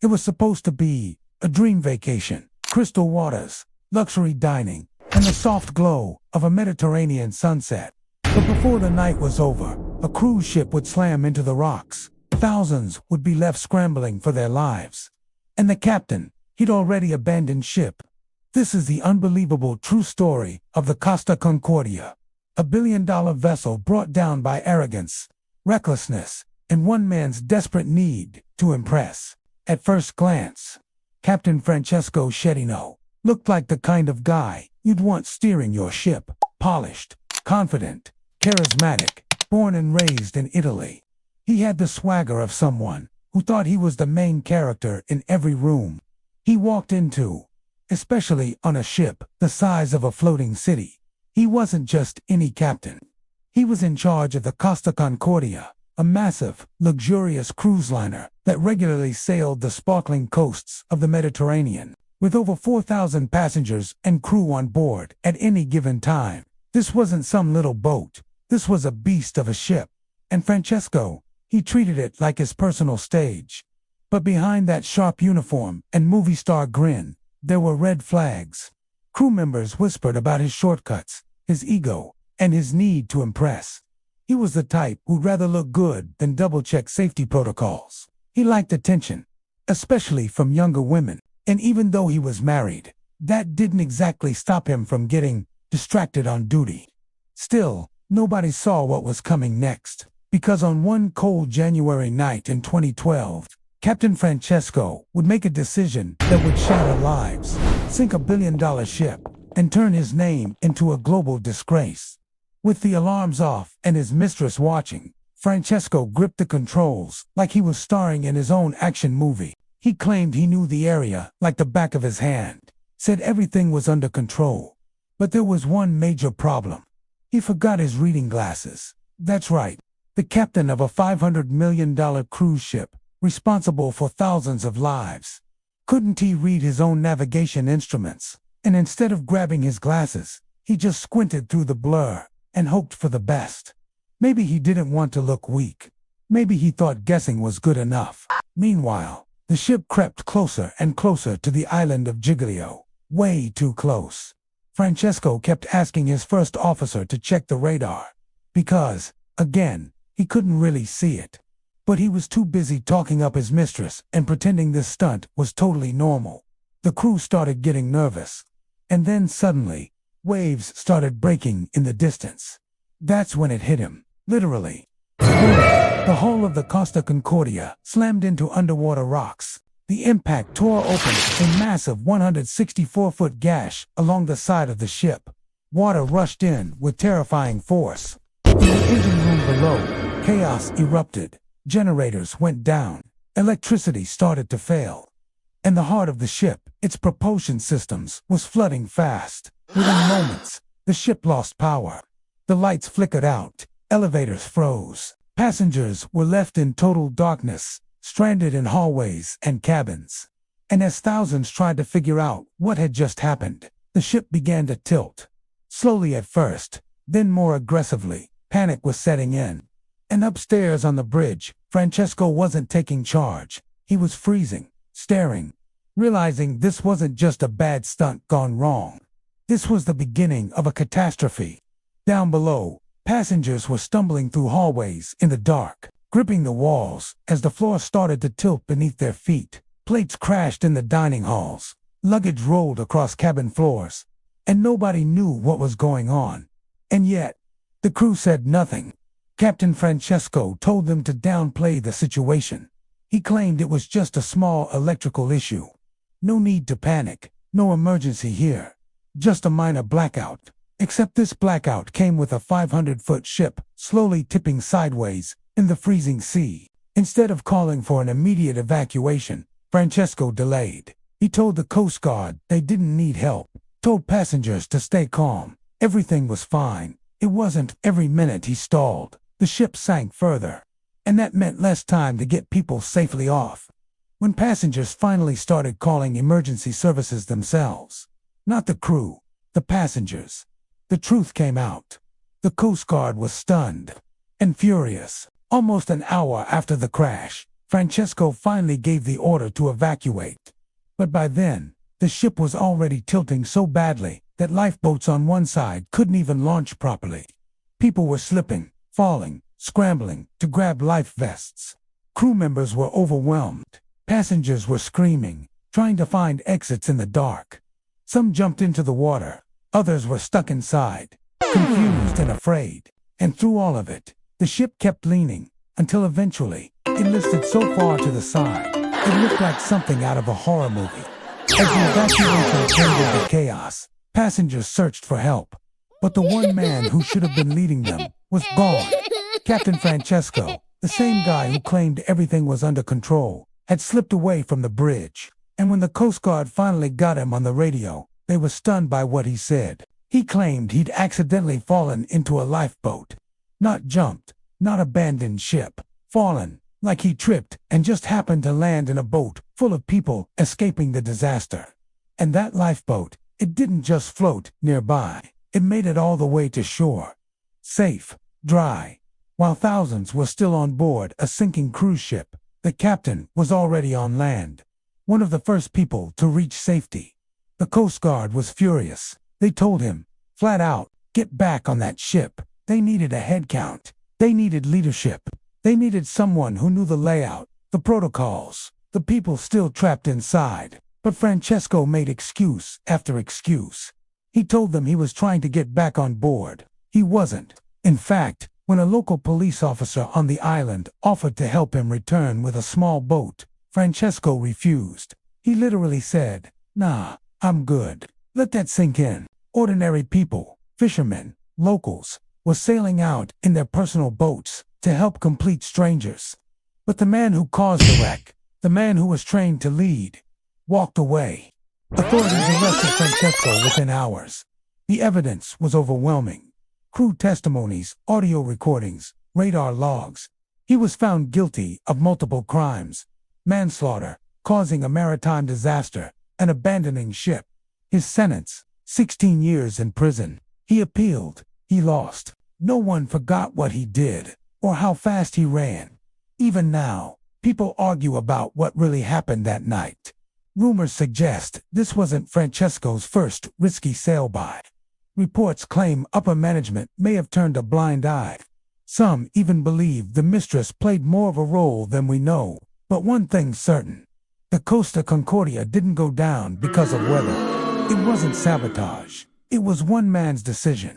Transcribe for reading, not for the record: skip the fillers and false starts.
It was supposed to be a dream vacation, crystal waters, luxury dining, and the soft glow of a Mediterranean sunset. But before the night was over, a cruise ship would slam into the rocks. Thousands would be left scrambling for their lives. And the captain, he'd already abandoned ship. This is the unbelievable true story of the Costa Concordia, a billion-dollar vessel brought down by arrogance, recklessness, and one man's desperate need to impress. At first glance, Captain Francesco Schettino looked like the kind of guy you'd want steering your ship. Polished, confident, charismatic, born and raised in Italy. He had the swagger of someone who thought he was the main character in every room he walked into, especially on a ship the size of a floating city. He wasn't just any captain. He was in charge of the Costa Concordia, a massive, luxurious cruise liner that regularly sailed the sparkling coasts of the Mediterranean, with over 4,000 passengers and crew on board at any given time. This wasn't some little boat. This was a beast of a ship. And Francesco, he treated it like his personal stage. But behind that sharp uniform and movie star grin, there were red flags. Crew members whispered about his shortcuts, his ego, and his need to impress. He was the type who'd rather look good than double-check safety protocols. He liked attention, especially from younger women. And even though he was married, that didn't exactly stop him from getting distracted on duty. Still, nobody saw what was coming next, because on one cold January night in 2012, Captain Francesco would make a decision that would shatter lives, sink a billion-dollar ship, and turn his name into a global disgrace. With the alarms off and his mistress watching, Francesco gripped the controls like he was starring in his own action movie. He claimed he knew the area like the back of his hand, said everything was under control. But there was one major problem. He forgot his reading glasses. That's right, the captain of a $500 million cruise ship, responsible for thousands of lives. Couldn't he read his own navigation instruments? And instead of grabbing his glasses, he just squinted through the blur and hoped for the best. Maybe he didn't want to look weak. Maybe he thought guessing was good enough. Meanwhile, the ship crept closer and closer to the island of Giglio, way too close. Francesco kept asking his first officer to check the radar, because, again, he couldn't really see it. But he was too busy talking up his mistress and pretending this stunt was totally normal. The crew started getting nervous. And then suddenly, waves started breaking in the distance. That's when it hit him, literally. The hull of the Costa Concordia slammed into underwater rocks. The impact tore open a massive 164-foot gash along the side of the ship. Water rushed in with terrifying force. In the engine room below, chaos erupted. Generators went down. Electricity started to fail. And the heart of the ship, its propulsion systems, was flooding fast. Within moments, the ship lost power. The lights flickered out. Elevators froze. Passengers were left in total darkness, stranded in hallways and cabins. And as thousands tried to figure out what had just happened, the ship began to tilt. Slowly at first, then more aggressively. Panic was setting in. And upstairs on the bridge, Francesco wasn't taking charge. He was freezing, staring, realizing this wasn't just a bad stunt gone wrong. This was the beginning of a catastrophe. Down below, passengers were stumbling through hallways in the dark, gripping the walls as the floor started to tilt beneath their feet. Plates crashed in the dining halls. Luggage rolled across cabin floors. And nobody knew what was going on. And yet, the crew said nothing. Captain Francesco told them to downplay the situation. He claimed it was just a small electrical issue. No need to panic. No emergency here. Just a minor blackout. Except this blackout came with a 500-foot ship slowly tipping sideways in the freezing sea. Instead of calling for an immediate evacuation, Francesco delayed. He told the Coast Guard they didn't need help. Told passengers to stay calm. Everything was fine. It wasn't. Every minute he stalled, the ship sank further. And that meant less time to get people safely off. When passengers finally started calling emergency services themselves, not the crew, the passengers, the truth came out. The Coast Guard was stunned and furious. Almost an hour after the crash, Francesco finally gave the order to evacuate. But by then, the ship was already tilting so badly that lifeboats on one side couldn't even launch properly. People were slipping, falling, scrambling to grab life vests. Crew members were overwhelmed. Passengers were screaming, trying to find exits in the dark. Some jumped into the water. Others were stuck inside, confused and afraid. And through all of it, the ship kept leaning, until eventually, it listed so far to the side, it looked like something out of a horror movie. As the evacuation turned into chaos, passengers searched for help. But the one man who should have been leading them was gone. Captain Francesco, the same guy who claimed everything was under control, had slipped away from the bridge. And when the Coast Guard finally got him on the radio, they were stunned by what he said. He claimed he'd accidentally fallen into a lifeboat. Not jumped, not abandoned ship. Fallen, like he tripped and just happened to land in a boat full of people escaping the disaster. And that lifeboat, it didn't just float nearby. It made it all the way to shore. Safe, dry. While thousands were still on board a sinking cruise ship, the captain was already on land. One of the first people to reach safety. The Coast Guard was furious. They told him, flat out, get back on that ship. They needed a head count. They needed leadership. They needed someone who knew the layout, the protocols, the people still trapped inside. But Francesco made excuse after excuse. He told them he was trying to get back on board. He wasn't. In fact, when a local police officer on the island offered to help him return with a small boat, Francesco refused. He literally said, "Nah, I'm good." Let that sink in. Ordinary people, fishermen, locals, were sailing out in their personal boats to help complete strangers. But the man who caused the wreck, the man who was trained to lead, walked away. Authorities arrested Francesco within hours. The evidence was overwhelming. Crew testimonies, audio recordings, radar logs. He was found guilty of multiple crimes: manslaughter, causing a maritime disaster, and abandoning ship. His sentence, 16 years in prison. He appealed. He lost. No one forgot what he did, or how fast he ran. Even now, people argue about what really happened that night. Rumors suggest this wasn't Francesco's first risky sail-by. Reports claim upper management may have turned a blind eye. Some even believe the mistress played more of a role than we know. But one thing's certain: the Costa Concordia didn't go down because of weather. It wasn't sabotage. It was one man's decision.